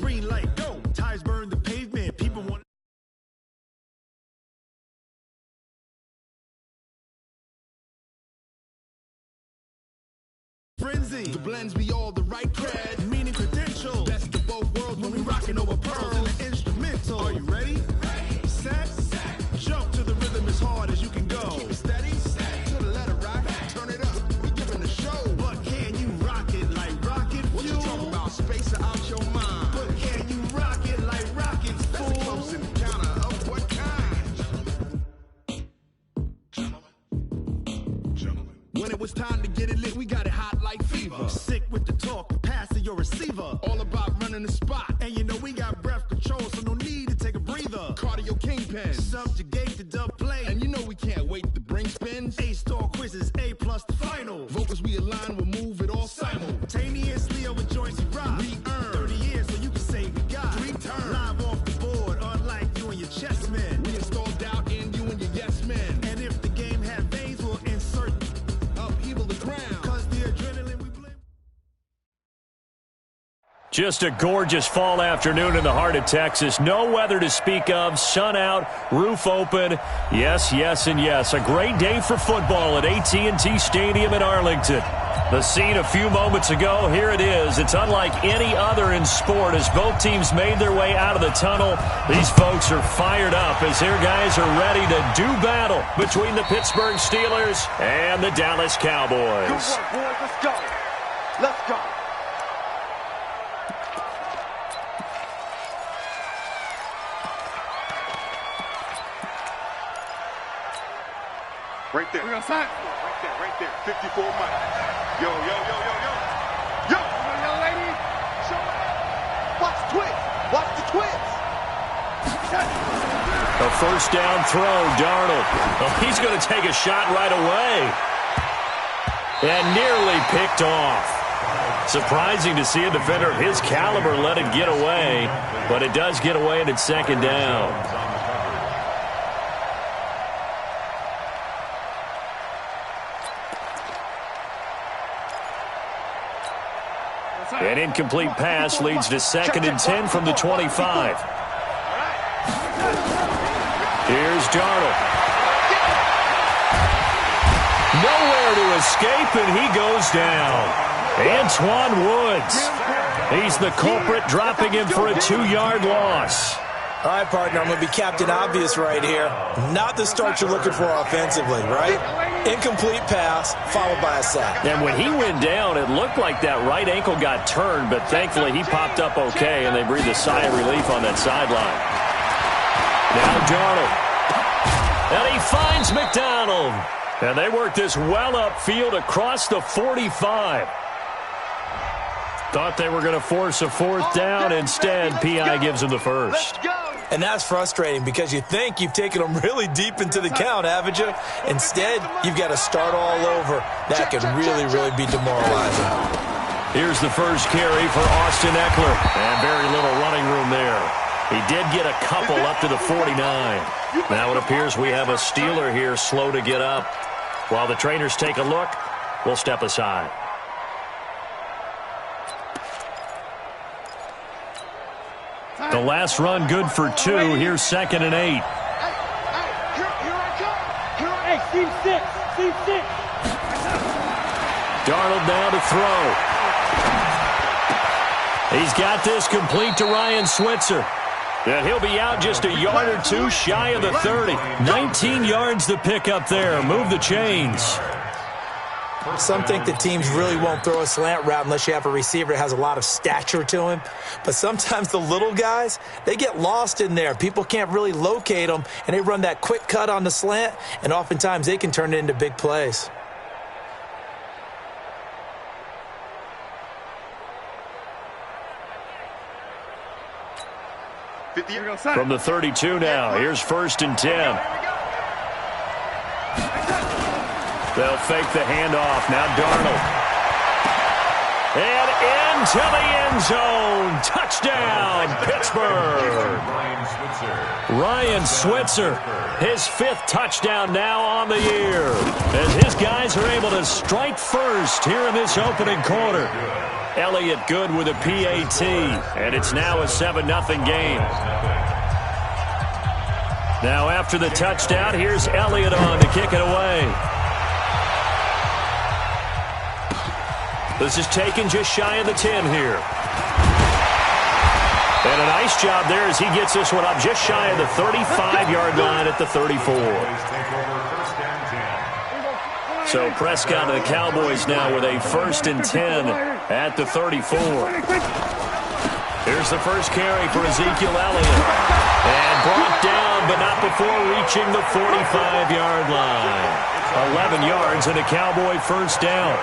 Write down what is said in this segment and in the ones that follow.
green light, go. Tires burn the pavement. People want frenzy. The blends be all the right cred, meaning credential. Best of both worlds when we rockin' over pearls in the instrumental. Are you ready? Ready. Set. Jump to the rhythm as hard as you can go. Keep it steady. To the letter right. Turn it up. We giving the show. But can you rock it like rocket fuel? What you talking about? Space out your mind. But can you rock it like rockets, fool? That's a close encounter of what kind? Gentlemen. When it was time to get it lit, we got it hot like fever. Sick with the talk, pass to your receiver. All about running the spot. And you know we got breath control, so no need to take a breather. Cardio kingpin. Subjugate the dub play. And you know we can't wait to bring spins. A-star quizzes, A+ the final. Vocals we align, we'll move it all simultaneously over joints we rock. We earn 30 years so you can say we got 3 turns. Live off the board, unlike you and your chess men. We install doubt in you and your yes men. And if the game had veins, we'll insert upheaval the crown. Cause the adrenaline we blame. Just a gorgeous fall afternoon in the heart of Texas. No weather to speak of. Sun out, roof open. Yes, yes, and yes. A great day for football at AT&T Stadium in Arlington. The scene a few moments ago, here it is. It's unlike any other in sport as both teams made their way out of the tunnel. These folks are fired up as their guys are ready to do battle between the Pittsburgh Steelers and the Dallas Cowboys. Good work, boys. Let's go. Let's go. Right there. We're outside. Right there. 54 Mike. Yo. Yo, lady. Show up. Watch the twist. Watch the twist. A first down throw, Darnold. Well, he's going to take a shot right away. And nearly picked off. Surprising to see a defender of his caliber let it get away. But it does get away and it's second down. An incomplete pass leads to 2nd and 10 from the 25. Here's Darnold. Nowhere to escape, and he goes down. Antoine Woods. He's the culprit, dropping him for a 2-yard loss. All right, partner, I'm going to be Captain Obvious right here. Not the start you're looking for offensively, right? Incomplete pass, followed by a sack. And when he went down, it looked like that right ankle got turned, but thankfully he popped up okay, and they breathed a sigh of relief on that sideline. Now Darnold. And he finds McDonald. And they work this well upfield across the 45. Thought they were going to force a 4th down. Instead, P.I. gives him the first. And that's frustrating because you think you've taken them really deep into the count, haven't you? Instead, you've got to start all over. That could really, really be demoralizing. Here's the first carry for Austin Eckler. And very little running room there. He did get a couple up to the 49. Now it appears we have a Steeler here slow to get up. While the trainers take a look, we'll step aside. The last run good for 2. Here's 2nd and 8. Here I come. Hey, Steve 6. Darnold now to throw. He's got this complete to Ryan Switzer. And he'll be out just a yard or 2 shy of the 30. 19 yards to pick up there. Move the chains. Some think that teams really won't throw a slant route unless you have a receiver that has a lot of stature to him. But sometimes the little guys, they get lost in there. People can't really locate them, and they run that quick cut on the slant, and oftentimes they can turn it into big plays. From the 32 now, here's 1st and 10. They'll fake the handoff. Now Darnold. And into the end zone. Touchdown, Pittsburgh. Ryan Switzer, his 5th touchdown now on the year, as his guys are able to strike first here in this opening quarter. Elliott good with a PAT, and it's now a 7-0 game. Now after the touchdown, here's Elliott on to kick it away. This is taken just shy of the 10 here. And a nice job there as he gets this one up just shy of the 35-yard line at the 34. So Prescott and the Cowboys now with a 1st and 10 at the 34. Here's the first carry for Ezekiel Elliott. And brought down, but not before reaching the 45-yard line. 11 yards and a Cowboy first down.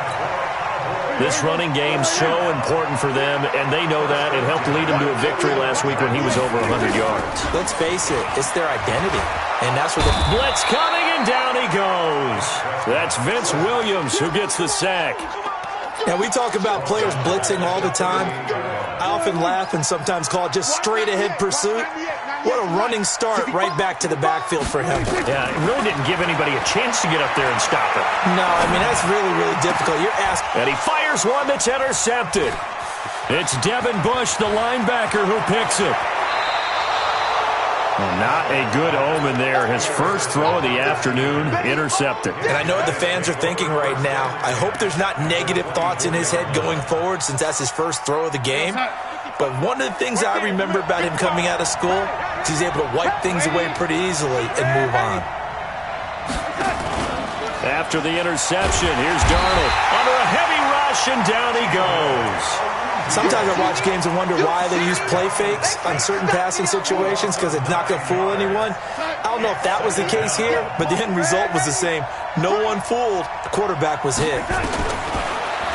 This running game's so important for them, and they know that. It helped lead them to a victory last week when he was over 100 yards. Let's face it, it's their identity, and that's where the blitz coming, and down he goes. That's Vince Williams who gets the sack. Now, we talk about players blitzing all the time. I often laugh and sometimes call it just straight-ahead pursuit. What a running start right back to the backfield for him. Yeah, it really didn't give anybody a chance to get up there and stop it. No, I mean, that's really, really difficult. You're asking. And he fires one that's intercepted. It's Devin Bush, the linebacker, who picks it. Not a good omen there. His first throw of the afternoon, intercepted. And I know what the fans are thinking right now. I hope there's not negative thoughts in his head going forward since that's his first throw of the game. But one of the things I remember about him coming out of school is he's able to wipe things away pretty easily and move on. After the interception, here's Darnold under a heavy rush, and down he goes. Sometimes I watch games and wonder why they use play fakes on certain passing situations because it's not going to fool anyone. I don't know if that was the case here, but the end result was the same. No one fooled. The quarterback was hit.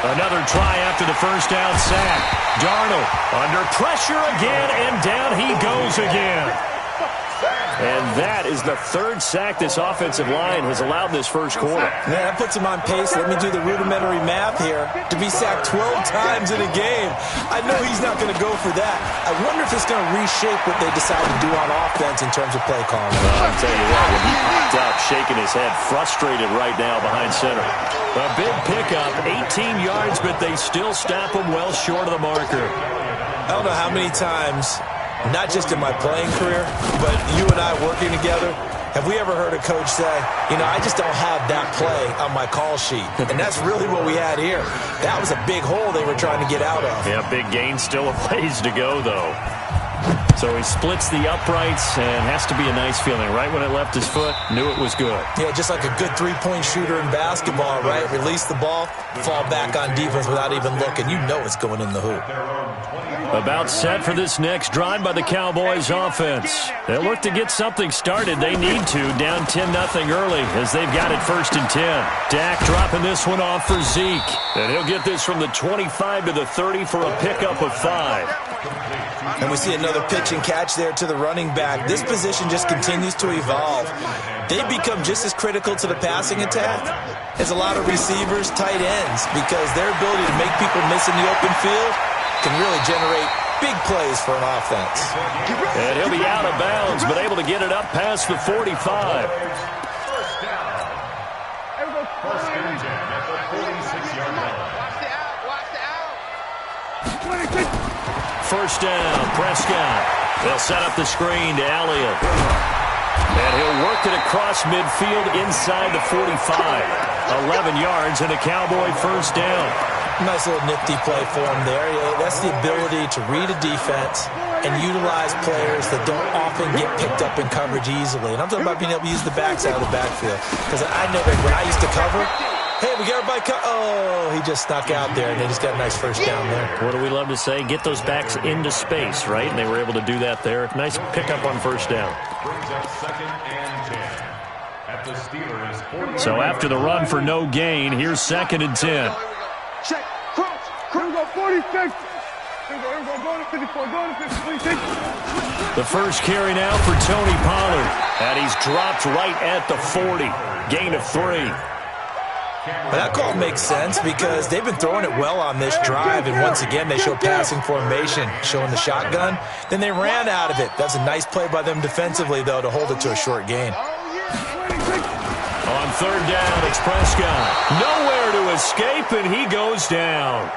Another try after the first down sack. Darnold under pressure again, and down he goes again. And that is the 3rd sack this offensive line has allowed this first quarter. Man, that puts him on pace. Let me do the rudimentary math here. To be sacked 12 times in a game, I know he's not going to go for that. I wonder if it's going to reshape what they decide to do on offense in terms of play calling. Well, I'll tell you what, when he popped up, shaking his head, frustrated right now behind center. A big pickup, 18 yards, but they still stop him well short of the marker. I don't know how many times, not just in my playing career, but you and I working together, have we ever heard a coach say, you know, I just don't have that play on my call sheet. And that's really what we had here. That was a big hole they were trying to get out of. Yeah, big gain, still a ways to go, though. So he splits the uprights and has to be a nice feeling. Right when it left his foot, knew it was good. Yeah, just like a good three-point shooter in basketball, right? Release the ball, fall back on defense without even looking. You know it's going in the hoop. About set for this next drive by the Cowboys offense. They'll look to get something started. They need to. Down 10-0 early as they've got it 1st and 10. Dak dropping this one off for Zeke. And he'll get this from the 25 to the 30 for a pickup of 5. And we see another pitch and catch there to the running back. This position just continues to evolve. They become just as critical to the passing attack as a lot of receivers, tight ends, because their ability to make people miss in the open field can really generate big plays for an offense. And he'll be out of bounds, but able to get it up past the 45. First and 10 at the 46-yard line. First down, Prescott. They'll set up the screen to Elliott. And he'll work it across midfield inside the 45. 11 yards and a Cowboy first down. Nice little nifty play for him there. Yeah, that's the ability to read a defense and utilize players that don't often get picked up in coverage easily. And I'm talking about being able to use the backside of the backfield. Because I know that when I used to cover, hey, we got everybody oh, he just snuck out there, and they just got a nice first down there. What do we love to say? Get those backs into space, right? And they were able to do that there. Nice pickup on first down. Brings up 2nd and 10 at the Steelers 40. So after the run for no gain, here's 2nd and 10. Check, crouch, here we go, 46. Here we go, go to 54, go to 56. The first carry now for Tony Pollard. And he's dropped right at the 40. Gain of 3. But that call makes sense because they've been throwing it well on this drive, and once again they show passing formation, showing the shotgun. Then they ran out of it. That's a nice play by them defensively, though, to hold it to a short gain. On third down, it's Prescott. Nowhere to escape, and he goes down.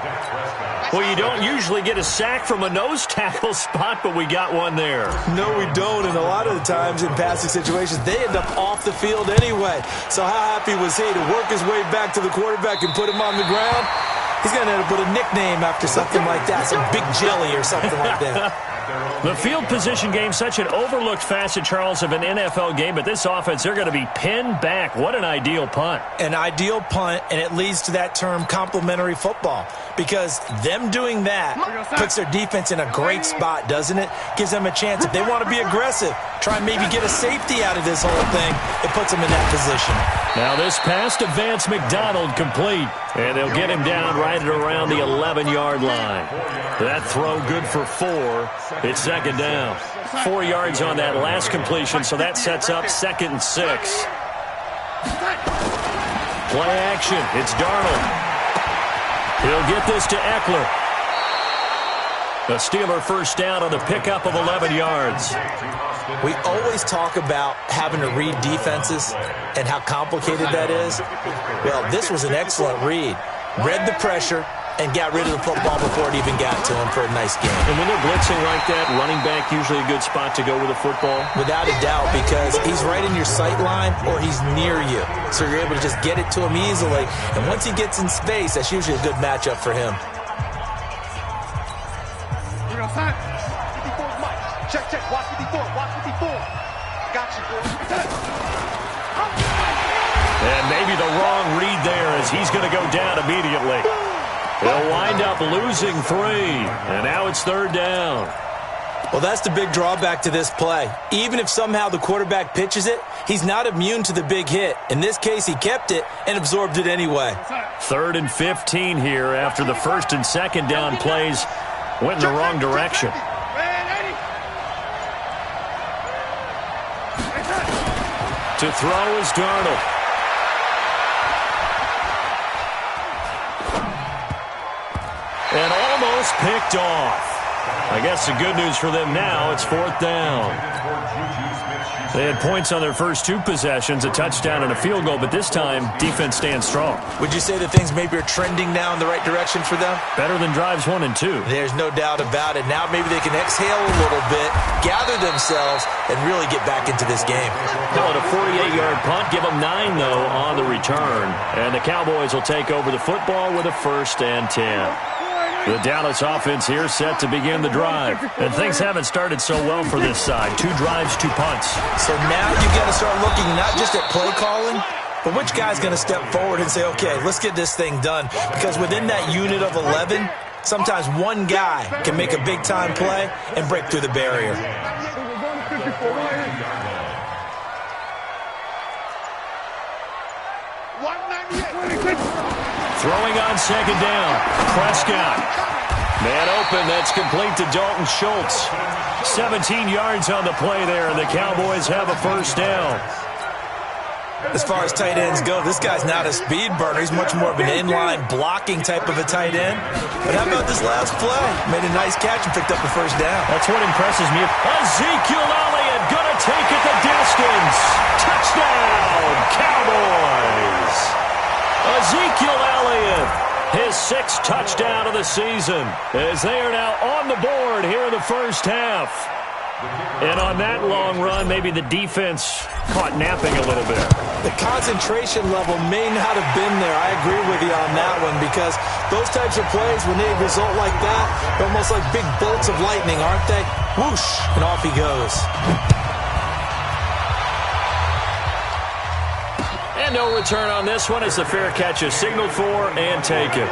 Well, you don't usually get a sack from a nose tackle spot, but we got one there. No, we don't, and a lot of the times in passing situations, they end up off the field anyway. So how happy was he to work his way back to the quarterback and put him on the ground? He's going to end up with a nickname after something like that, some Big Jelly or something like that. The field position game, such an overlooked facet, Charles, of an NFL game, but this offense, they're going to be pinned back. What an ideal punt. An ideal punt, and it leads to that term complementary football, because them doing that puts their defense in a great spot, doesn't it? Gives them a chance. If they want to be aggressive, try and maybe get a safety out of this whole thing, it puts them in that position. Now this pass to Vance McDonald complete, and they'll get him down right at around the 11-yard line. That throw good for 4. It's second down. 4 yards on that last completion, so that sets up 2nd and 6. Play action. It's Darnold. He'll get this to Eckler. A Steeler first down on the pickup of 11 yards. We always talk about having to read defenses and how complicated that is. Well, this was an excellent read. Read the pressure and got rid of the football before it even got to him for a nice game. And when they're blitzing like that, running back usually a good spot to go with the football? Without a doubt, because he's right in your sight line or he's near you. So you're able to just get it to him easily. And once he gets in space, that's usually a good matchup for him. Check, check. Watch 54. Watch 54. Got you, boy. And maybe the wrong read there as he's going to go down immediately. They'll wind up losing 3. And now it's third down. Well, that's the big drawback to this play. Even if somehow the quarterback pitches it, he's not immune to the big hit. In this case, he kept it and absorbed it anyway. 3rd and 15 here after the 1st and 2nd down plays went in the wrong direction. To throw is Darnold. And almost picked off. I guess the good news for them now, it's 4th down. They had points on their first 2 possessions, a touchdown and a field goal, but this time, defense stands strong. Would you say that things maybe are trending now in the right direction for them? Better than drives 1 and 2. There's no doubt about it. Now maybe they can exhale a little bit, gather themselves, and really get back into this game. Call it a 48-yard punt. Give them 9, though, on the return. And the Cowboys will take over the football with a 1st and 10. The Dallas offense here set to begin the drive. And things haven't started so well for this side. 2 drives, 2 punts. So now you've got to start looking not just at play calling, but which guy's going to step forward and say, okay, let's get this thing done. Because within that unit of 11, sometimes one guy can make a big-time play and break through the barrier. Throwing on 2nd down. Prescott. Man open. That's complete to Dalton Schultz. 17 yards on the play there, and the Cowboys have a 1st down. As far as tight ends go, this guy's not a speed burner. He's much more of an inline blocking type of a tight end. But how about this last play? Made a nice catch and picked up the 1st down. That's what impresses me. Ezekiel Elliott going to take it the distance. Touchdown, Cowboys. Ezekiel Elliott, his 6th touchdown of the season, as they are now on the board here in the first half. And on that long run, maybe the defense caught napping a little bit. The concentration level may not have been there. I agree with you on that one, because those types of plays, when they result like that, they're almost like big bolts of lightning, aren't they? Whoosh, and off he goes. And no return on this one as the fair catch is signaled for and taken.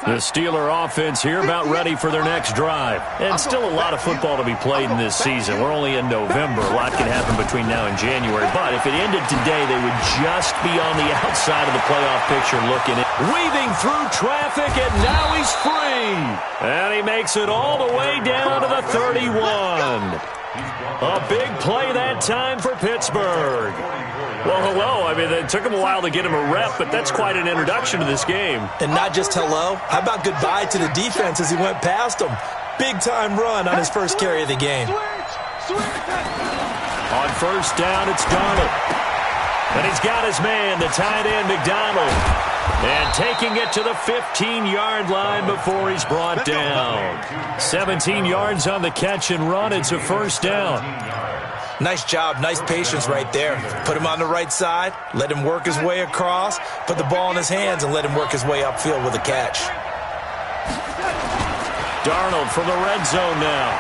The Steeler offense here about ready for their next drive. And still a lot of football to be played in this season. We're only in November. A lot can happen between now and January. But if it ended today, they would just be on the outside of the playoff picture looking in. Weaving through traffic, and now he's free. And he makes it all the way down to the 31. A big play that time for Pittsburgh. Well, hello. I mean, it took him a while to get him a rep, but that's quite an introduction to this game. And not just hello. How about goodbye to the defense as he went past him? Big-time run on his first carry of the game. On first down, it's Darnold. And he's got his man, the tight end, McDonald. And taking it to the 15-yard line before he's brought down. 17 yards on the catch and run. It's a first down. Nice job, nice patience right there. Put him on the right side, let him work his way across, put the ball in his hands, and let him work his way upfield with a catch. Darnold from the red zone now.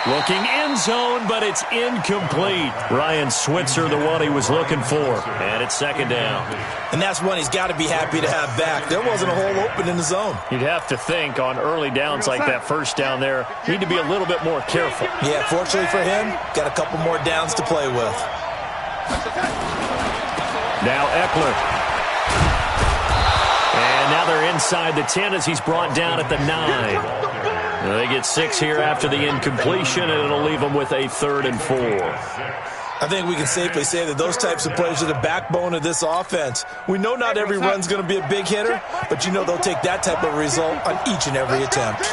Looking end zone, but it's incomplete. Ryan Switzer, the one he was looking for. And it's second down. And that's one he's got to be happy to have back. There wasn't a hole open in the zone. You'd have to think on early downs like that first down there, you need to be a little bit more careful. Yeah, fortunately for him, got a couple more downs to play with. Now Eckler. And now they're inside the 10 as he's brought down at the 9. They get 6 here after the incompletion, and it'll leave them with a 3rd and 4. I think we can safely say that those types of plays are the backbone of this offense. We know not every run's going to be a big hitter, but you know they'll take that type of result on each and every attempt.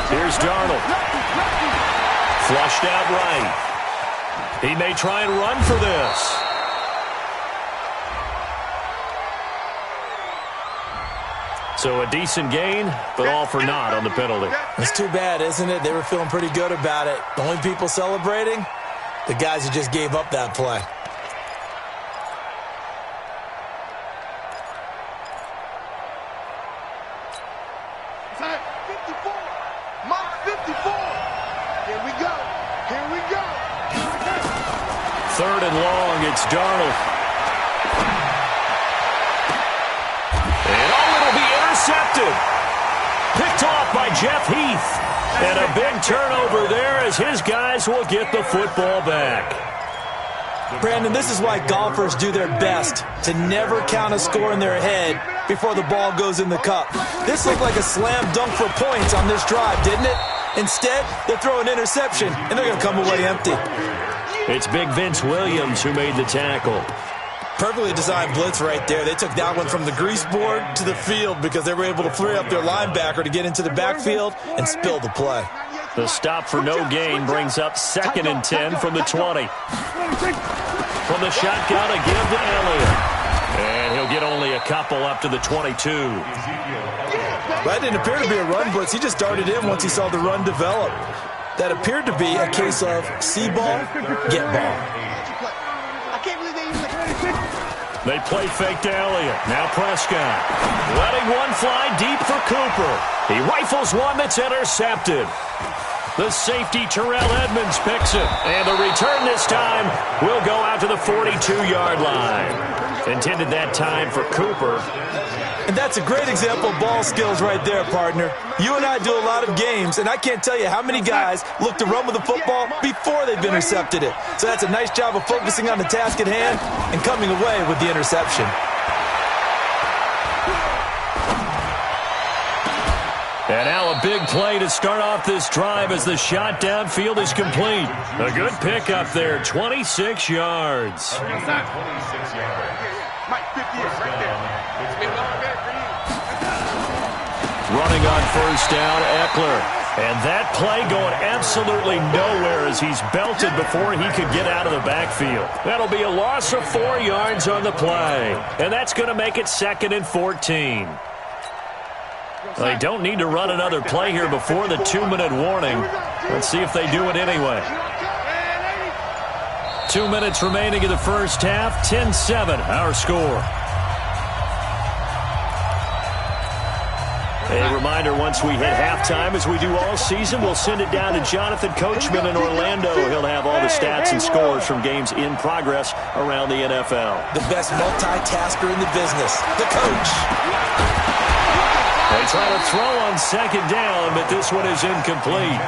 Here's Darnold. Flushed out right. He may try and run for this. So a decent gain, but all for naught on the penalty. It's too bad, isn't it? They were feeling pretty good about it. The only people celebrating, the guys who just gave up that play. Mark 54. Here we go. Here we go. 3rd and long, it's Darnold. Intercepted. Picked off by Jeff Heath. And a big turnover there as his guys will get the football back. Brandon, this is why golfers do their best to never count a score in their head before the ball goes in the cup. This looked like a slam dunk for points on this drive, didn't it? Instead, they'll throw an interception, and they're going to come away empty. It's big Vince Williams who made the tackle. Perfectly designed blitz right there. They took that one from the grease board to the field because they were able to free up their linebacker to get into the backfield and spill the play. The stop for no gain brings up 2nd and 10 from the 20. From the shotgun, a give to Elliott. And he'll get only a couple up to the 22. That didn't appear to be a run blitz. He just darted in once he saw the run develop. That appeared to be a case of see ball, get ball. They play fake to Elliott. Now Prescott. Letting one fly deep for Cooper. He rifles one that's intercepted. The safety, Terrell Edmonds, picks it. And the return this time will go out to the 42-yard line. Intended that time for Cooper. And that's a great example of ball skills right there, partner. You and I do a lot of games, and I can't tell you how many guys look to run with the football before they've intercepted it. So that's a nice job of focusing on the task at hand and coming away with the interception. And now a big play to start off this drive as the shot downfield is complete. A good pick up there, 26 yards. Running on first down, Eckler. And that play going absolutely nowhere as he's belted before he could get out of the backfield. That'll be a loss of 4 yards on the play. And that's going to make it 2nd and 14. They don't need to run another play here before the 2-minute warning. Let's see if they do it anyway. 2 minutes remaining in the first half. 10-7, our score. A reminder, once we hit halftime, as we do all season, we'll send it down to Jonathan Coachman in Orlando. He'll have all the stats and scores from games in progress around the NFL. The best multitasker in the business, the coach. They try to throw on second down, but this one is incomplete.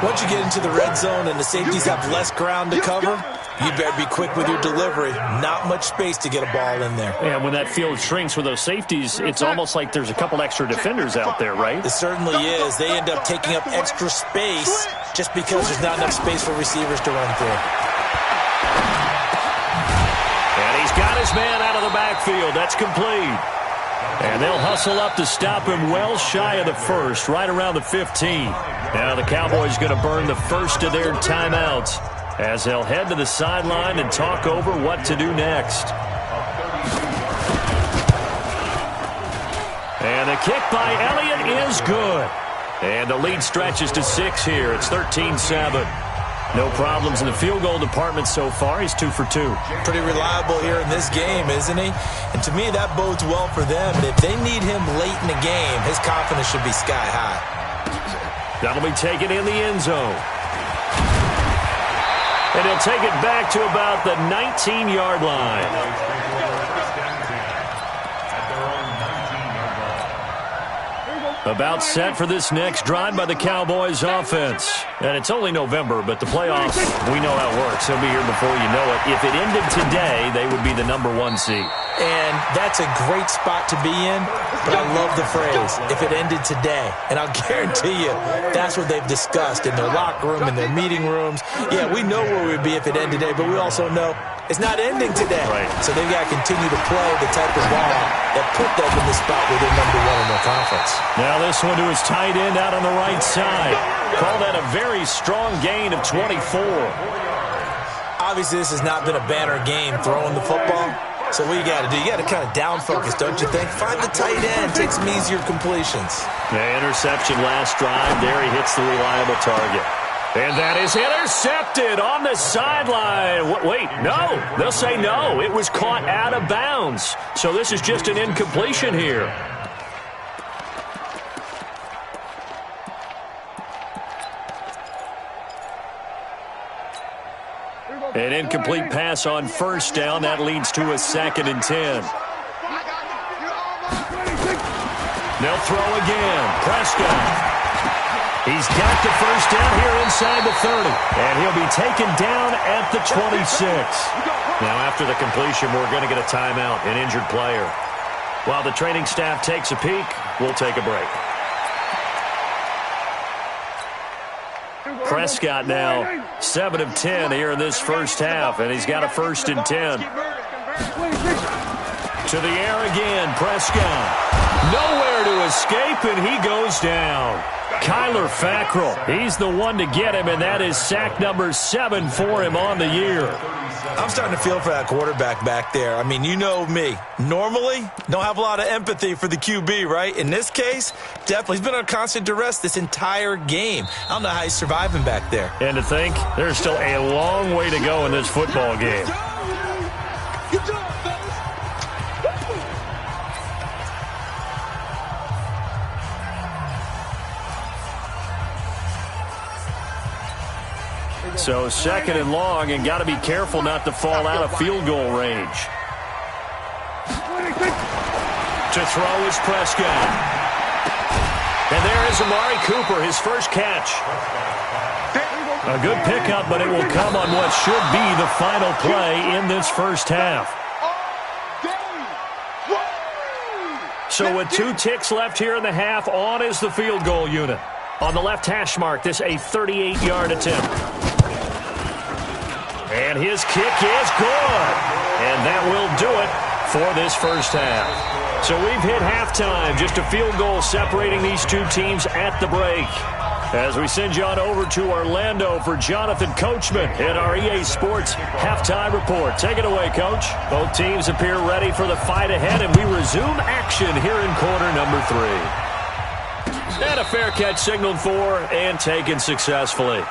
Once you get into the red zone and the safeties have less ground to cover, You better be quick with your delivery. Not much space to get a ball in there. And when that field shrinks with those safeties, it's almost like there's a couple extra defenders out there, right? It certainly is. They end up taking up extra space just because there's not enough space for receivers to run through. And he's got his man out of the backfield. That's complete. And they'll hustle up to stop him well shy of the first, right around the 15. Now the Cowboys going to burn the first of their timeouts as they'll head to the sideline and talk over what to do next. And the kick by Elliott is good. And the lead stretches to 6 here. It's 13-7. No problems in the field goal department so far. He's 2 for 2. Pretty reliable here in this game, isn't he? And to me, that bodes well for them. If they need him late in the game, his confidence should be sky high. That'll be taken in the end zone. And he'll take it back to about the 19-yard line. About set for this next drive by the Cowboys offense. And it's only November, but the playoffs, we know how it works. He'll be here before you know it. If it ended today, they would be the #1 seed. And that's a great spot to be in, but I love the phrase, if it ended today. And I'll guarantee you, that's what they've discussed in their locker room, in their meeting rooms. Yeah, we know where we'd be if it ended today, but we also know it's not ending today. Right. So they've got to continue to play the type of ball that put them in the spot where they're #1 in their conference. Now this one to his tight end out on the right side. Call that a very strong gain of 24. Obviously, this has not been a banner game throwing the football. So what you got to do, you got to kind of down focus, don't you think? Find the tight end, take some easier completions. The interception last drive. There he hits the reliable target. And that is intercepted on the sideline. Wait, no. They'll say no. It was caught out of bounds. So this is just an incompletion here. An incomplete pass on first down. That leads to a 2nd and 10. They'll throw again. Prescott. He's got the first down here inside the 30. And he'll be taken down at the 26. Now after the completion, we're going to get a timeout, an injured player. While the training staff takes a peek, we'll take a break. Prescott now 7 of 10 here in this first half, and he's got a 1st and 10. To the air again, Prescott. Nowhere to escape, and he goes down. Kyler Fackrell, he's the one to get him, and that is sack number 7 for him on the year. I'm starting to feel for that quarterback back there. I mean, you know me. Normally, don't have a lot of empathy for the QB, right? In this case, definitely. He's been under constant duress this entire game. I don't know how he's surviving back there. And to think, there's still a long way to go in this football game. So 2nd and long, and got to be careful not to fall out of field goal range. To throw is Prescott. And there is Amari Cooper, his first catch. A good pickup, but it will come on what should be the final play in this first half. So with 2 ticks left here in the half, on is the field goal unit. On the left hash mark, this a 38-yard attempt. And his kick is good. And that will do it for this first half. So we've hit halftime. Just a field goal separating these two teams at the break. As we send you on over to Orlando for Jonathan Coachman in our EA Sports Halftime Report. Take it away, Coach. Both teams appear ready for the fight ahead, and we resume action here in quarter number 3. And a fair catch signaled for and taken successfully.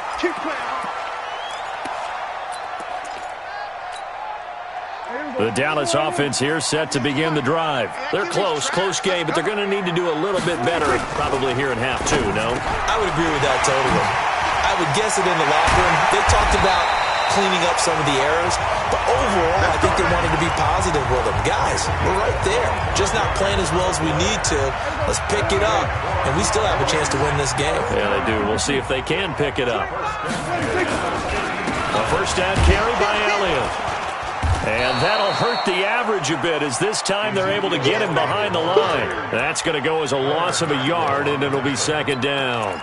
The Dallas offense here set to begin the drive. They're close game, but they're going to need to do a little bit better probably here in half 2, no? I would agree with that totally. I would guess it in the locker room. They talked about cleaning up some of the errors, but overall, I think they wanted to be positive with them. Guys, we're right there. Just not playing as well as we need to. Let's pick it up, and we still have a chance to win this game. Yeah, they do. We'll see if they can pick it up. A first down carry by Elliott. And that'll hurt the average a bit as this time they're able to get him behind the line. That's going to go as a loss of a yard, and it'll be second down.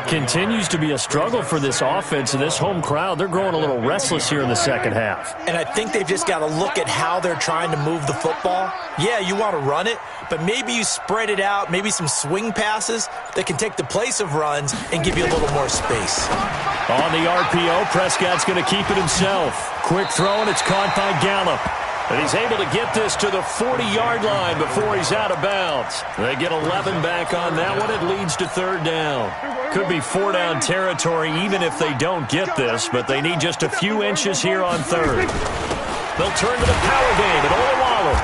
Continues to be a struggle for this offense and this home crowd. They're growing a little restless here in the second half. And I think they've just got to look at how they're trying to move the football. Yeah, you want to run it, but maybe you spread it out, maybe some swing passes that can take the place of runs and give you a little more space. On the RPO, Prescott's going to keep it himself. Quick throw, and it's caught by Gallup. And he's able to get this to the 40-yard line before he's out of bounds. They get 11 back on that one. It leads to third down. Could be four-down territory even if they don't get this, but they need just a few inches here on third. They'll turn to the power game at Olawale.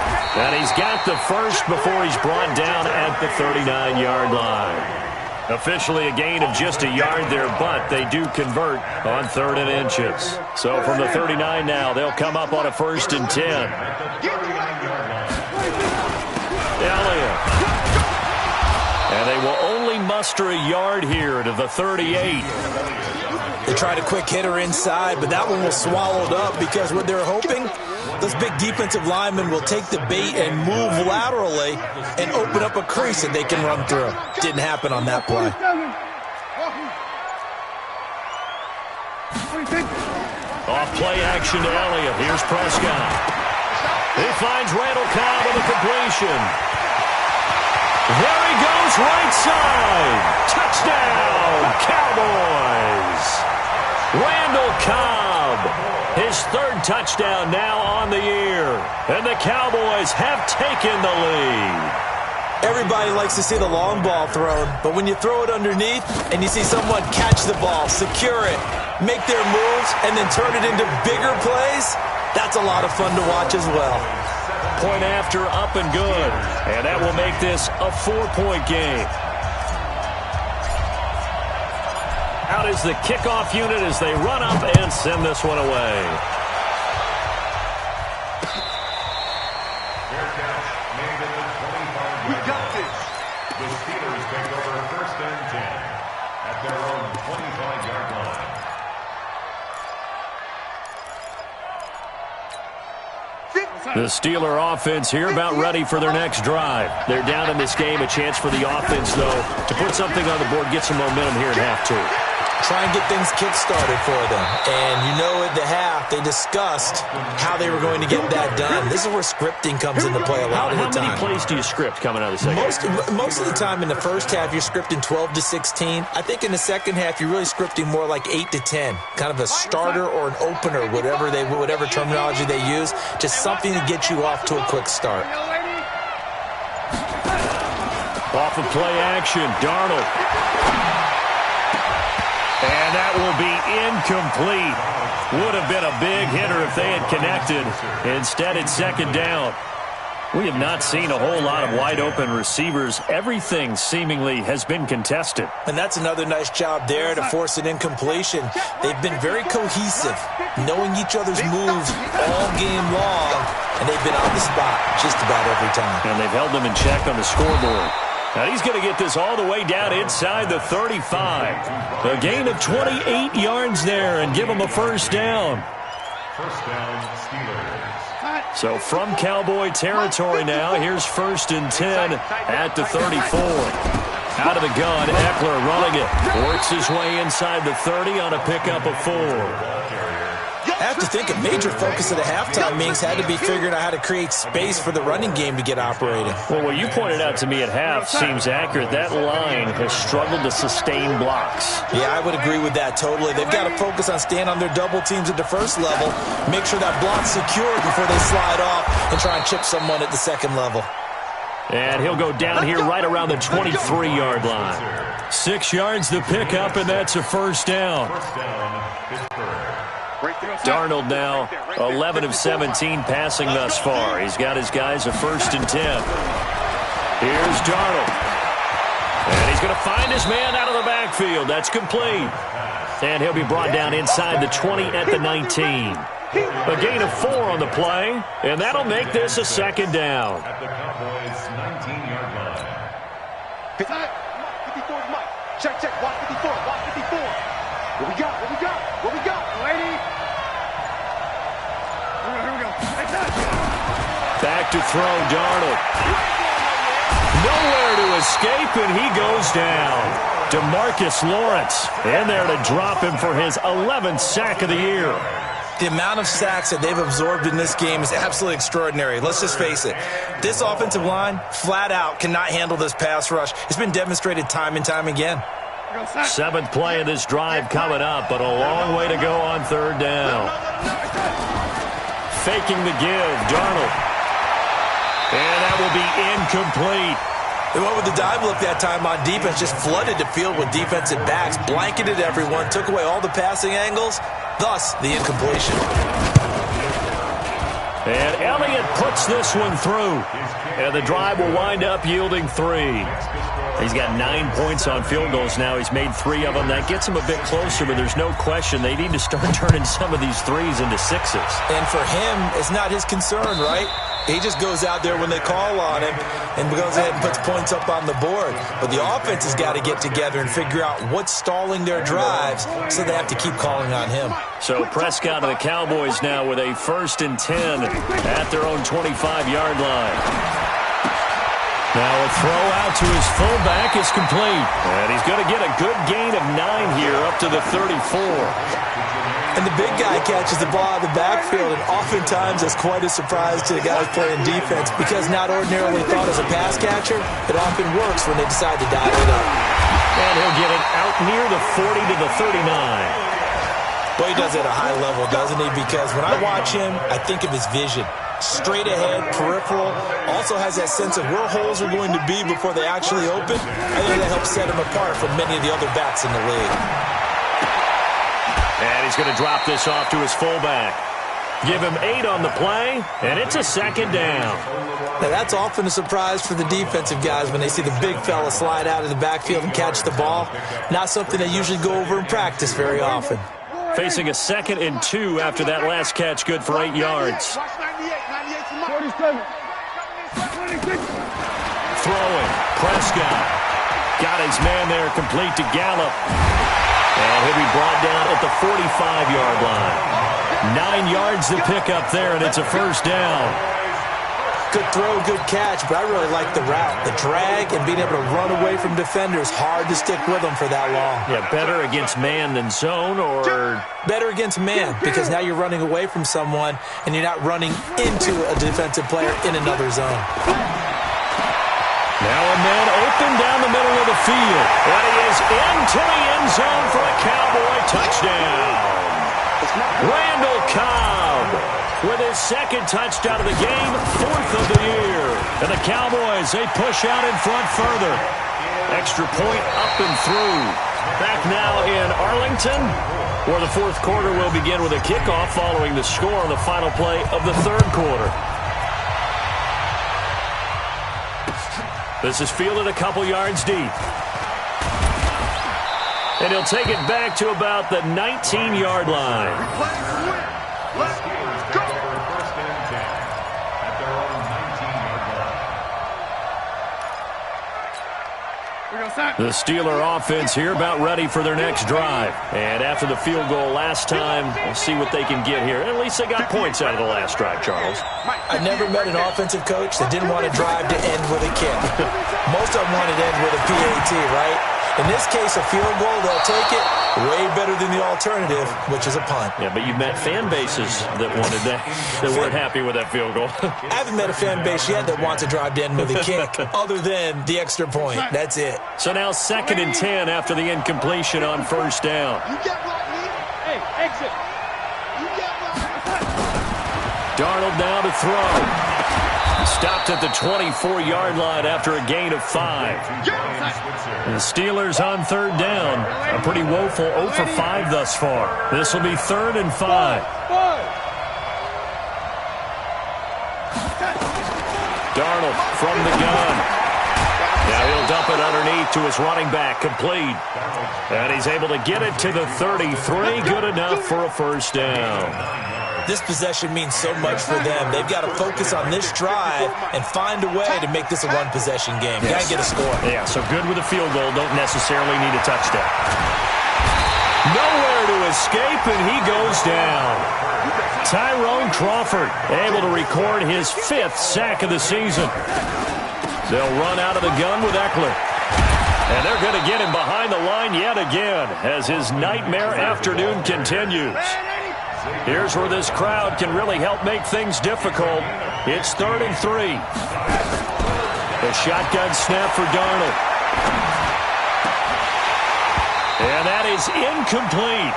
And he's got the first before he's brought down at the 39-yard line. Officially a gain of just a yard there, but they do convert on 3rd and inches. So from the 39 now, they'll come up on a 1st and 10. Elliott. And they will only muster a yard here to the 38. They tried a quick hitter inside, but that one was swallowed up because what they're hoping, those big defensive linemen will take the bait and move laterally and open up a crease that they can run through. Didn't happen on that play. Off play action to Elliott. Here's Prescott. He finds Randall Cobb with a completion. There he goes, right side. Touchdown, Cowboys. Randall Cobb, his 3rd touchdown now on the year. And the Cowboys have taken the lead. Everybody likes to see the long ball thrown, but when you throw it underneath and you see someone catch the ball, secure it, make their moves, and then turn it into bigger plays, that's a lot of fun to watch as well. Point after, up and good. And that will make this a 4-point game. Out is the kickoff unit as they run up and send this one away. We got this. The Steelers take over 1st and 10 at their own 25-yard line. The Steeler offense here about ready for their next drive. They're down in this game. A chance for the offense, though, to put something on the board, get some momentum here at half 2. Try and get things kick-started for them. And you know at the half, they discussed how they were going to get that done. This is where scripting comes into play a lot of the time. How many plays do you script coming out of the second? Most of the time in the first half, you're scripting 12 to 16. I think in the second half, you're really scripting more like 8 to 10. Kind of a starter or an opener, whatever terminology they use. Just something to get you off to a quick start. Off of play action, Darnold. And that will be incomplete. Would have been a big hitter if they had connected. Instead, it's second down. We have not seen a whole lot of wide-open receivers. Everything seemingly has been contested. And that's another nice job there to force an incompletion. They've been very cohesive, knowing each other's moves all game long, and they've been on the spot just about every time. And they've held them in check on the scoreboard. Now he's going to get this all the way down inside the 35. A gain of 28 yards there and give him a first down. First down, Steelers. So from Cowboy territory now, here's 1st and 10 at the 34. Out of the gun, Eckler running it. Works his way inside the 30 on a pickup of 4. I have to think a major focus of the halftime meetings had to be figuring out how to create space for the running game to get operating. Well, what you pointed out to me at half seems accurate. That line has struggled to sustain blocks. Yeah, I would agree with that totally. They've got to focus on staying on their double teams at the first level, make sure that block's secured before they slide off and try and chip someone at the second level. And he'll go down here right around the 23-yard line. 6 yards the pickup, and that's a first down. Darnold now 11 of 17 passing thus far. He's got his guys a 1st and 10. Here's Darnold. And he's going to find his man out of the backfield. That's complete. And he'll be brought down inside the 20 at the 19. A gain of 4 on the play, and that'll make this a second down. At the Cowboys' 19-yard line. 54's Mike. Check, watch 54, watch 54. What we got? Lady. back to throw, Darnold. Nowhere to escape, and he goes down. DeMarcus Lawrence in there to drop him for his 11th sack of the year. The amount of sacks that they've absorbed in this game is absolutely extraordinary. Let's just face it. This offensive line, flat out, cannot handle this pass rush. It's been demonstrated time and time again. 7th play of this drive coming up, but a long way to go on 3rd down. Faking the give, Darnold. And that will be incomplete. They went with the dive look that time on defense, just flooded the field with defensive backs, blanketed everyone, took away all the passing angles, thus the incompletion. And Elliott puts this one through. And the drive will wind up yielding 3. He's got 9 points on field goals now. He's made 3 of them. That gets him a bit closer, but there's no question they need to start turning some of these 3s into 6s. And for him, it's not his concern, right? He just goes out there when they call on him and goes ahead and puts points up on the board. But the offense has got to get together and figure out what's stalling their drives, so they have to keep calling on him. So Prescott of the Cowboys now with a 1st and 10 at their own 25-yard line. Now a throw out to his fullback is complete. And he's going to get a good gain of 9 here up to the 34. And the big guy catches the ball out of the backfield, and oftentimes that's quite a surprise to the guys playing defense, because not ordinarily thought as a pass catcher, it often works when they decide to dial it up. And he'll get it out near the 40 to the 39. Well, he does it at a high level, doesn't he? Because when I watch him, I think of his vision. Straight ahead, peripheral, also has that sense of where holes are going to be before they actually open. I think that helps set him apart from many of the other backs in the league. And he's going to drop this off to his fullback. Give him 8 on the play, and it's a 2nd down. Now, that's often a surprise for the defensive guys when they see the big fella slide out of the backfield and catch the ball. Not something they usually go over in practice very often. Facing a 2nd and 2 after that last catch, good for 8 yards. Throwing, Prescott. Got his man there, complete to Gallup. And he'll be brought down at the 45-yard line. 9 yards to pick up there, and it's a 1st down. Good throw, good catch, but I really like the route. The drag and being able to run away from defenders, hard to stick with them for that long. Yeah, better against man than zone, or? Better against man, because now you're running away from someone, and you're not running into a defensive player in another zone. Now a man open down the middle of the field. And he is into the end zone for a Cowboy touchdown. Randall Cobb with his 2nd touchdown of the game, 4th of the year. And the Cowboys, they push out in front further. Extra point up and through. Back now in Arlington, where the 4th quarter will begin with a kickoff following the score on the final play of the 3rd quarter. This is fielded a couple yards deep. And he'll take it back to about the 19-yard line. Let's go. The Steeler offense here about ready for their next drive. And after the field goal last time, we'll see what they can get here. At least they got points out of the last drive, Charles. I never met an offensive coach that didn't want a drive to end with a kick. Most of them wanted to end with a PAT, right? In this case, a field goal, they'll take it. Way better than the alternative, which is a punt. Yeah, but you've met fan bases that wanted that, that weren't happy with that field goal. I haven't met a fan base yet that wants a drive to end with a kick, other than the extra point. That's it. So now 2nd and 10 after the incompletion on 1st down. Hey, exit. Darnold now to throw. Stopped at the 24-yard line after a gain of 5. The Steelers on 3rd down. A pretty woeful 0 for 5 thus far. This will be 3rd and 5. Darnold from the gun. Now he'll dump it underneath to his running back, complete. And he's able to get it to the 33. Good enough for a 1st down. This possession means so much for them. They've got to focus on this drive and find a way to make this a one-possession game. Got to get a score. Yeah, so good with a field goal. Don't necessarily need a touchdown. Nowhere to escape, and he goes down. Tyrone Crawford able to record his 5th sack of the season. They'll run out of the gun with Eckler. And they're going to get him behind the line yet again as his nightmare afternoon continues. Here's where this crowd can really help make things difficult. It's 3rd and 3. The shotgun snap for Darnold. And that is incomplete.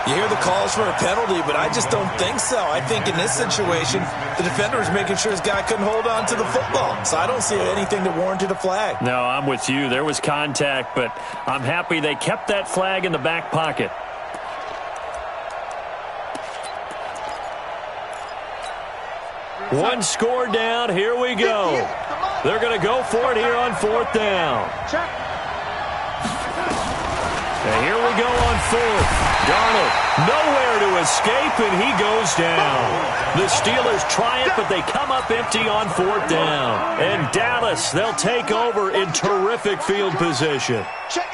You hear the calls for a penalty, but I just don't think so. I think in this situation, the defender was making sure his guy couldn't hold on to the football. So I don't see anything that warranted a flag. No, I'm with you. There was contact, but I'm happy they kept that flag in the back pocket. One score down. Here we go. They're going to go for it here on 4th down. And here we go on 4th. Darnold nowhere to escape, and he goes down. The Steelers try it, but they come up empty on 4th down. And Dallas, they'll take over in terrific field position.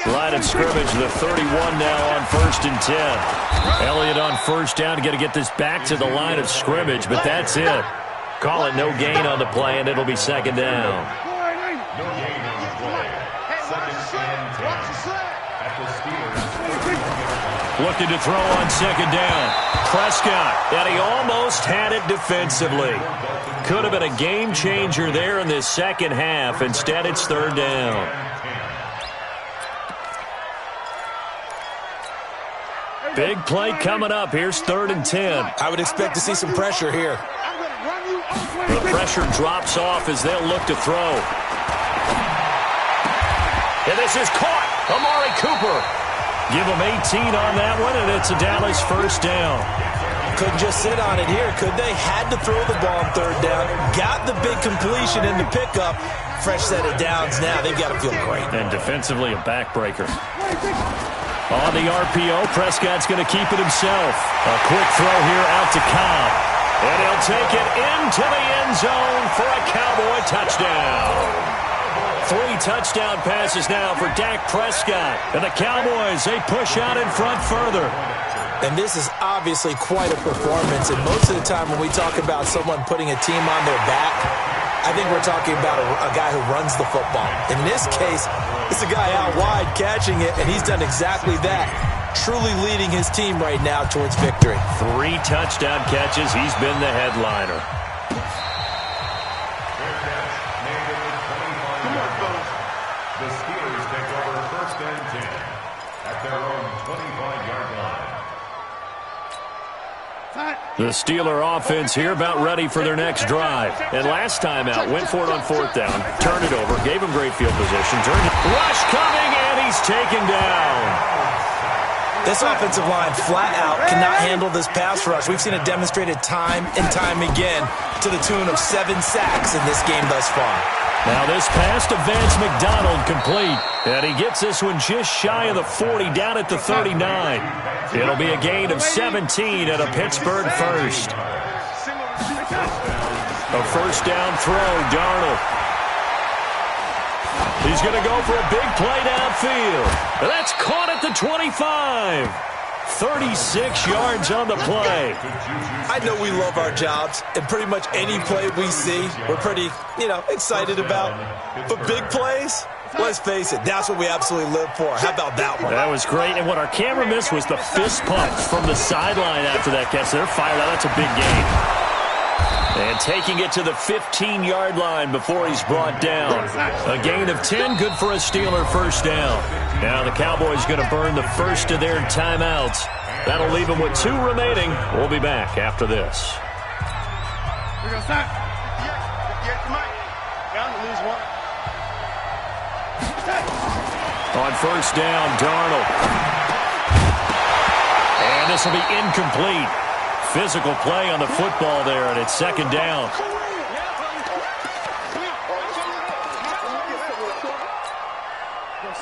Line of scrimmage, the 31 now on 1st and 10. Elliott on 1st down. Got to get this back to the line of scrimmage, but that's it. Call it no gain on the play, and it'll be 2nd down. No gain on the play. 2nd and 10 at the Steelers. Looking to throw on 2nd down. Prescott, and he almost had it defensively. Could have been a game changer there in this second half. Instead, it's 3rd down. Big play coming up. Here's 3rd and 10. I would expect to see some pressure here. The pressure drops off as they'll look to throw. And this is caught. Amari Cooper. Give him 18 on that one, and it's a Dallas 1st down. Couldn't just sit on it here, could they? Had to throw the ball on 3rd down. Got the big completion in the pickup. Fresh set of downs now. They've got to feel great. And defensively, a backbreaker. On the RPO, Prescott's going to keep it himself. A quick throw here out to Cobb. And he'll take it into the end zone for a Cowboy touchdown. 3 touchdown passes now for Dak Prescott. And the Cowboys, they push out in front further. And this is obviously quite a performance. And most of the time when we talk about someone putting a team on their back, I think we're talking about a guy who runs the football. In this case, it's a guy out wide catching it, and he's done exactly that. Truly leading his team right now towards victory. 3 touchdown catches. He's been the headliner. The Steelers take over 1st and 10 at their own 25-yard line. The Steeler offense here about ready for their next drive. And last time out, went for it on 4th down, turned it over, gave him great field position, rush coming, and he's taken down. This offensive line flat out cannot handle this pass rush. We've seen it demonstrated time and time again to the tune of 7 sacks in this game thus far. Now this pass to Vance McDonald complete. And he gets this one just shy of the 40 down at the 39. It'll be a gain of 17 at a Pittsburgh 1st. A 1st down throw, Darnold. He's going to go for a big play downfield. And that's caught at the 25. 36 yards on the play. I know we love our jobs, and pretty much any play we see, we're pretty, excited about. But big plays, let's face it, that's what we absolutely live for. How about that one? That was great, and what our camera missed was the fist pump from the sideline after that catch. They're fired out. That's a big gain. And taking it to the 15-yard line before he's brought down. A gain of 10, good for a Steeler 1st down. Now the Cowboys going to burn the first of their timeouts. That'll leave them with 2 remaining. We'll be back after this. We're going to start. Mike. Down to lose one. On 1st down, Darnold. And this will be incomplete. Physical play on the football there, and it's 2nd down.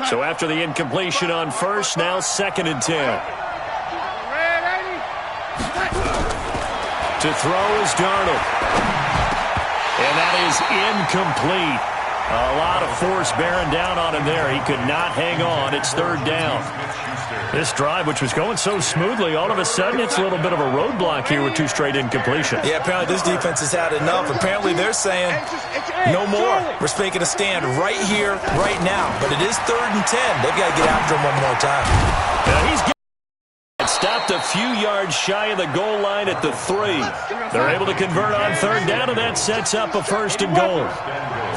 So after the incompletion on 1st, now 2nd and 10. To throw is Darnold. And that is incomplete. A lot of force bearing down on him there. He could not hang on. It's third down. This drive, which was going so smoothly, all of a sudden it's a little bit of a roadblock here with 2 straight incompletions. Yeah, apparently this defense has had enough. Apparently they're saying, no more. We're making a stand right here, right now. But it is 3rd and 10. They've got to get after him one more time. He's stopped a few yards shy of the goal line at the 3. They're able to convert on 3rd down, and that sets up a 1st and goal.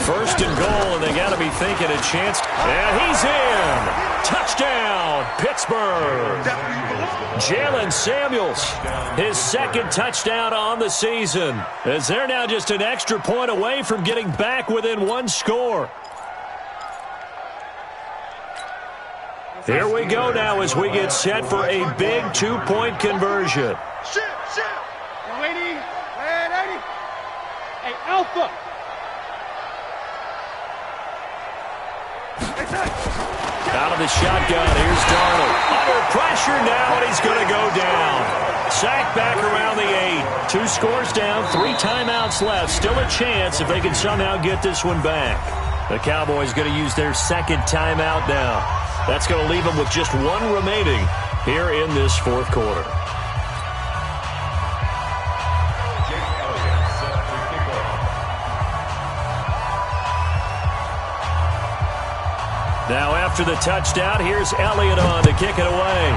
1st and goal, and they got to be thinking a chance. And he's in. Touchdown, Pittsburgh. Jalen Samuels, his 2nd touchdown on the season, as they're now just an extra point away from getting back within 1 score. Here we go now as we get set for a big 2-point conversion. Shift. Lady. Hey, Alpha. Out of the shotgun, here's Darnold. Under pressure now, and he's going to go down. Sacked back around the 8. 2 scores down, 3 timeouts left. Still a chance if they can somehow get this one back. The Cowboys going to use their 2nd timeout now. That's going to leave them with just 1 remaining here in this 4th quarter. Now after the touchdown, here's Elliott on to kick it away.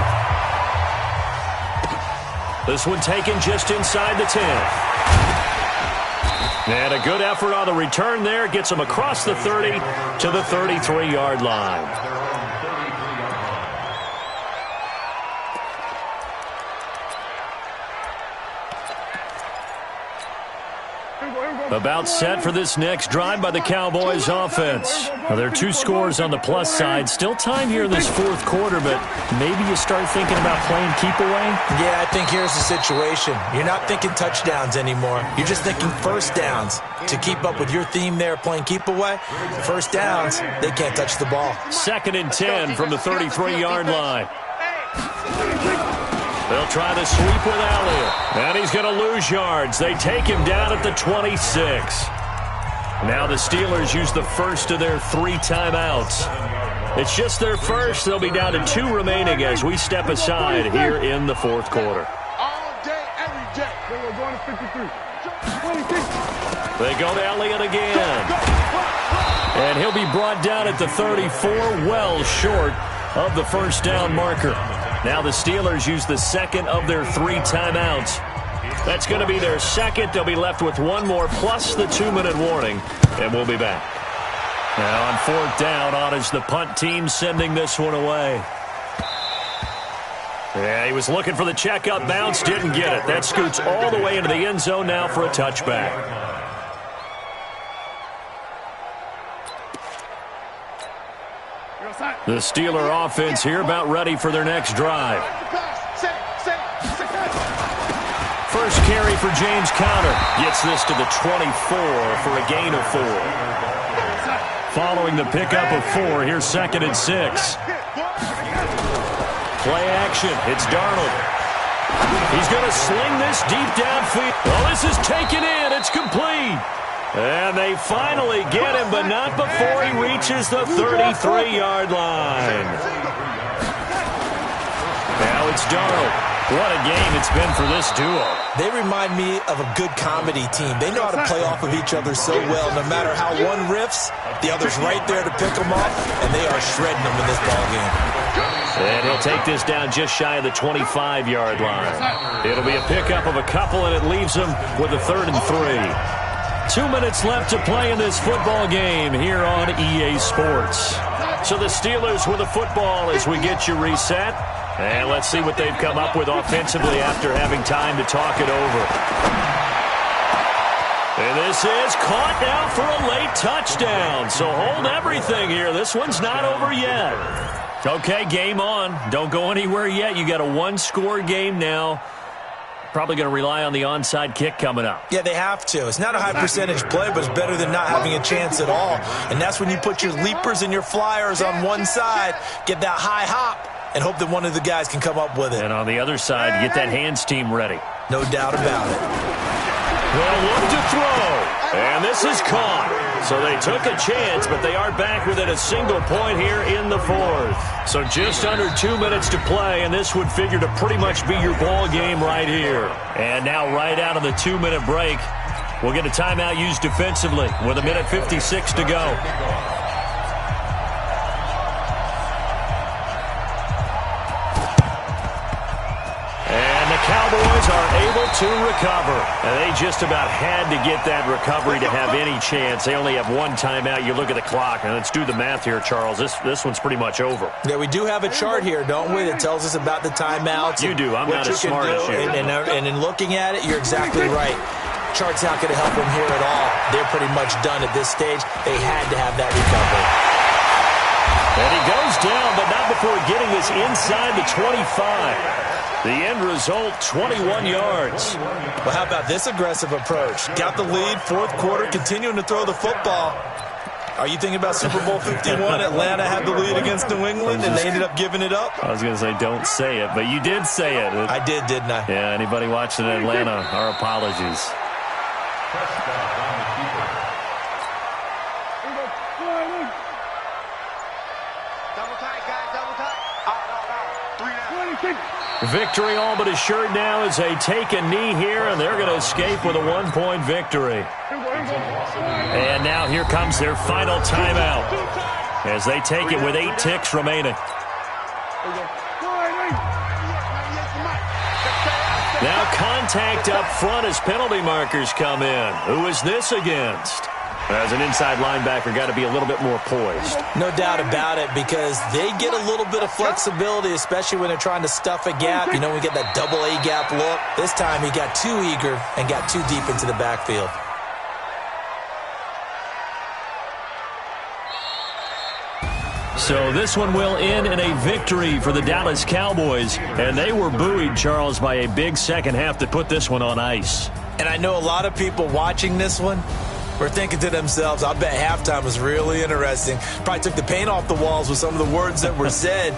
This one taken just inside the 10. And a good effort on the return there. Gets him across the 30 to the 33-yard line. About set for this next drive by the Cowboys offense. Now, there are 2 scores on the plus side. Still time here in this 4th quarter, but maybe you start thinking about playing keep away? Yeah, I think here's the situation. You're not thinking touchdowns anymore. You're just thinking 1st downs. To keep up with your theme there, playing keep away, 1st downs, they can't touch the ball. 2nd and 10 from the 33-yard line. They'll try the sweep with Elliott. And he's going to lose yards. They take him down at the 26. Now the Steelers use the first of their 3 timeouts. It's just their first. They'll be down to 2 remaining as we step aside here in the 4th quarter. All day, every day. We're going to 53. They go to Elliott again. And he'll be brought down at the 34, well short of the 1st down marker. Now the Steelers use the 2nd of their 3 timeouts. That's going to be their 2nd. They'll be left with 1 more plus the 2-minute warning, and we'll be back. Now on 4th down, on is the punt team sending this one away. Yeah, he was looking for the checkup bounce, didn't get it. That scoots all the way into the end zone now for a touchback. The Steeler offense here about ready for their next drive. First carry for James Conner. Gets this to the 24 for a gain of 4. Following the pickup of 4, here's 2nd and 6. Play action. It's Darnold. He's going to sling this deep downfield. Well, this is taken in. It's complete. And they finally get him, but not before he reaches the 33-yard line. Now it's Darnold. What a game it's been for this duo. They remind me of a good comedy team. They know how to play off of each other so well. No matter how one riffs, the other's right there to pick them up, and they are shredding them in this ballgame. And he'll take this down just shy of the 25-yard line. It'll be a pickup of a couple, and it leaves them with a 3rd and 3. 2 minutes left to play in this football game here on EA Sports. So the Steelers with the football as we get you reset. And let's see what they've come up with offensively after having time to talk it over. And this is caught now for a late touchdown. So hold everything here. This one's not over yet. Okay, game on. Don't go anywhere yet. You got a 1-score game now. Probably going to rely on the onside kick coming up. Yeah, they have to. It's not a high percentage play, but it's better than not having a chance at all. And that's when you put your leapers and your flyers on one side, get that high hop, and hope that one of the guys can come up with it. And on the other side, get that hands team ready. No doubt about it. Well, look to throw. And this is caught. So they took a chance, but they are back within a single point here in the fourth. So just under 2 minutes to play, and this would figure to pretty much be your ball game right here. And now right out of the 2-minute break, we'll get a timeout used defensively with 1:56 to go. Cowboys are able to recover. And they just about had to get that recovery to have any chance. They only have one timeout. You look at the clock, and let's do the math here, Charles. This one's pretty much over. Yeah, we do have a chart here, don't we, that tells us about the timeouts. You do. I'm not as smart as you. And in looking at it, you're exactly right. Chart's not going to help them here at all. They're pretty much done at this stage. They had to have that recovery. And he goes down, but not before getting this inside the 25. The end result, 21 yards. Well, how about this aggressive approach? Got the lead, fourth quarter, continuing to throw the football. Are you thinking about Super Bowl 51? Atlanta had the lead against New England, and they ended up giving it up? I was going to say, don't say it, but you did say it. I did, didn't I? Yeah, anybody watching in Atlanta, our apologies. Victory all but assured now as they take a knee here, and they're going to escape with a 1-point victory. And now here comes their final timeout as they take it with 8 ticks remaining. Now contact up front as penalty markers come in. Who is this against? As an inside linebacker, got to be a little bit more poised. No doubt about it, because they get a little bit of flexibility, especially when they're trying to stuff a gap. You know, we get that double A gap look. This time he got too eager and got too deep into the backfield. So this one will end in a victory for the Dallas Cowboys. And they were buoyed, Charles, by a big second half that put this one on ice. And I know a lot of people watching this one were thinking to themselves, I bet halftime was really interesting. Probably took the paint off the walls with some of the words that were said.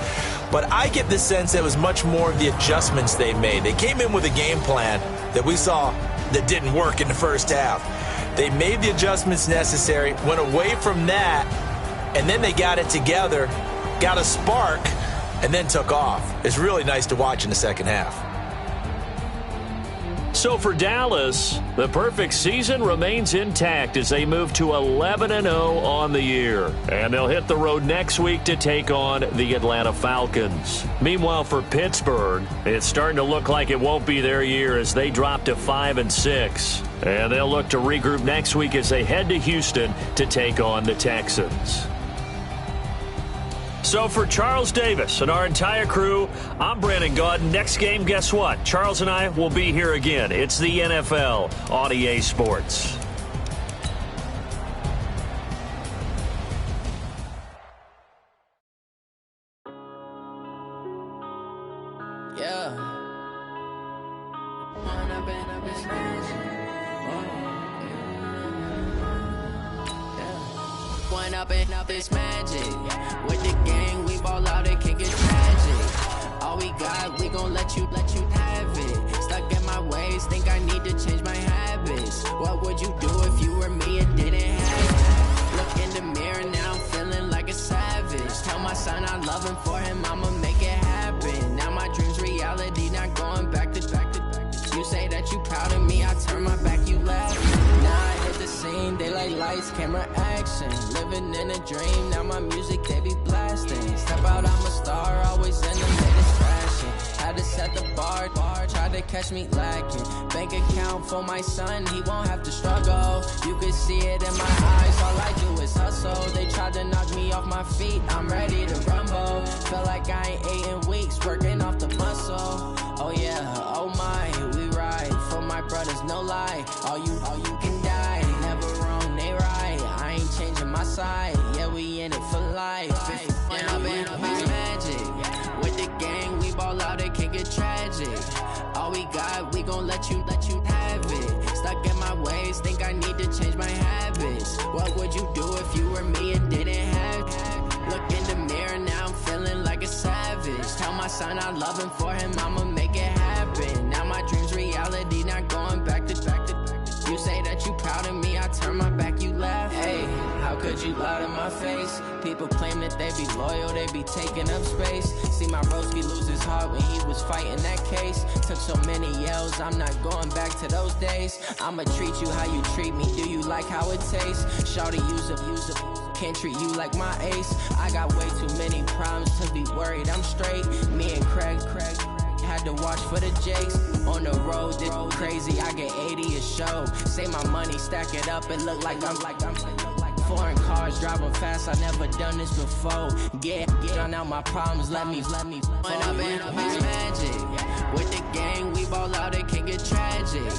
But I get the sense that it was much more of the adjustments they made. They came in with a game plan that we saw that didn't work in the first half. They made the adjustments necessary, went away from that, and then they got it together, got a spark, and then took off. It's really nice to watch in the second half. So for Dallas, the perfect season remains intact as they move to 11-0 on the year. And they'll hit the road next week to take on the Atlanta Falcons. Meanwhile, for Pittsburgh, it's starting to look like it won't be their year as they drop to 5-6. And they'll look to regroup next week as they head to Houston to take on the Texans. So for Charles Davis and our entire crew, I'm Brandon Gaudin. Next game, guess what? Charles and I will be here again. It's the NFL on EA Sports. Up this magic with the gang, we ball out, it can get tragic. All we got, we gon' let you have it. Stuck in my ways, think I need to change my habits. What would you do if you were me and didn't have it? Look in the mirror, now I'm feeling like a savage. Tell my son I love him, for him I'ma make it happen. Now my dream's reality, not going back to. You say that you proud of me, I turn my back, you laugh. Now I hit the scene, daylight lights, camera action. Living in a dream, now my music, they be blasting. Step out, I'm a star, always in the latest fashion. Had to set the bar, tried to catch me lacking. Bank account for my son, he won't have to struggle. You can see it in my eyes, all I do is hustle. They tried to knock me off my feet, I'm ready to rumble. Feel like I ain't ate in weeks, working off the muscle. Oh yeah, oh my, we ride for my brothers, no lie. All you can die, never wrong, they right. I ain't changing my side, yeah, we in it for life. When I've been up is magic. With the gang, we ball out, it can get tragic. All we got, we gon' let you have it. Stuck in my ways, think I need to change my habits. What would you do if you were me and didn't have it? Look in the mirror, now I'm feeling like a savage. Tell my son I love him, for him I'ma make it happen. Now my dream's reality, not going back to. You say that you proud of me, I turn But you lied in my face. People claim that they be loyal, they be taking up space. See my broski lose his heart when he was fighting that case. Took so many yells, I'm not going back to those days. I'ma treat you how you treat me, do you like how it tastes? Shawty, use a, can't treat you like my ace. I got way too many problems to be worried, I'm straight. Me and Craig had to watch for the Jakes. On the road, this crazy, I get 80 a show. Say my money, stack it up, and look like I'm foreign cars, driving fast, I never done this before. Drown out my problems, let me When I've been magic. With the gang, we ball out, it can get tragic.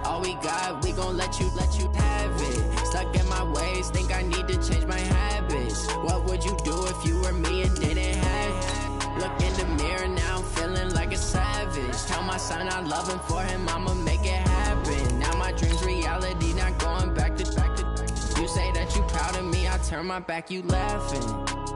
All we got, we gon' let you have it. Stuck in my ways, think I need to change my habits. What would you do if you were me and didn't have it? Look in the mirror now, I'm feeling like a savage. Tell my son I love him, for him I'ma make it happen. Now my dream's reality, not going back to. You say that you proud of me, I turn my back, you laughing.